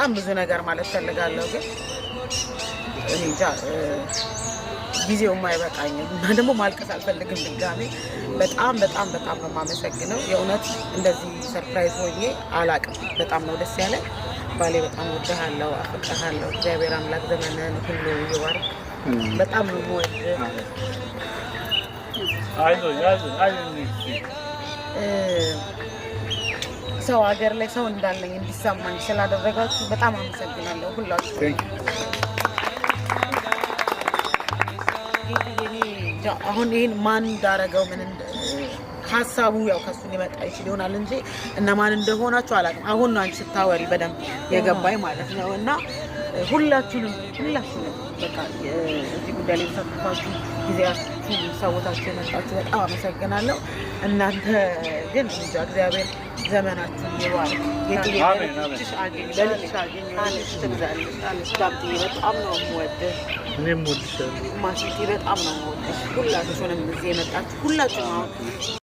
በጣም ብዙ ነገር ማለት ፈልጋለሁ ግን እንጃ ጊዜው የማይበቃኝም እና ደግሞ ማልቀስ አልፈልግም ድጋሜ በጣም በጣም በጣም ነው የማመሰግነው የእውነት እንደዚህ ሰርፕራይዝ ሆኜ አላቅም በጣም ነው ደስ ያለ ባሌ በጣም ወድሃለሁ አፍቅርሃለሁ እግዚአብሔር አምላክ ዘመንህን ሁሉ ይባርክ በጣም ነው የምወድህ ሰው ሀገር ላይ ሰው እንዳለኝ እንዲሰማኝ ስላደረጋችሁ በጣም አመሰግናለሁ ሁላችሁ አሁን ይሄን ማን እንዳረገው ምን ሐሳቡ ያው ከሱ ሊመጣ ይችላል እንጂ እና ማን እንደሆናችሁ አላውቅም አሁን ነው አንቺ ስታወሪ በደንብ የገባኝ ማለት ነው እና ሁላችሁንም በቃ እዚህ ጉዳይ ላይ ተሳትፋችሁ ጊዜያችሁን ሰውታችሁ የመጣችሁ በጣም አመሰግናለሁ እናንተ ግን እግዚአብሔር ዘመናችሁን ይባርክ የጥያቄሽ አገኝ በልሽ አገኝ አንቺ ትብዛለሽ አንቺ ታምጪ በጣም ነው የምወድሽ እኔም ወድሻለሁ ማሲቲ በጣም ነው የምወድሽ ሁላችሁንም እዚህ የመጣችሁ ሁላችሁም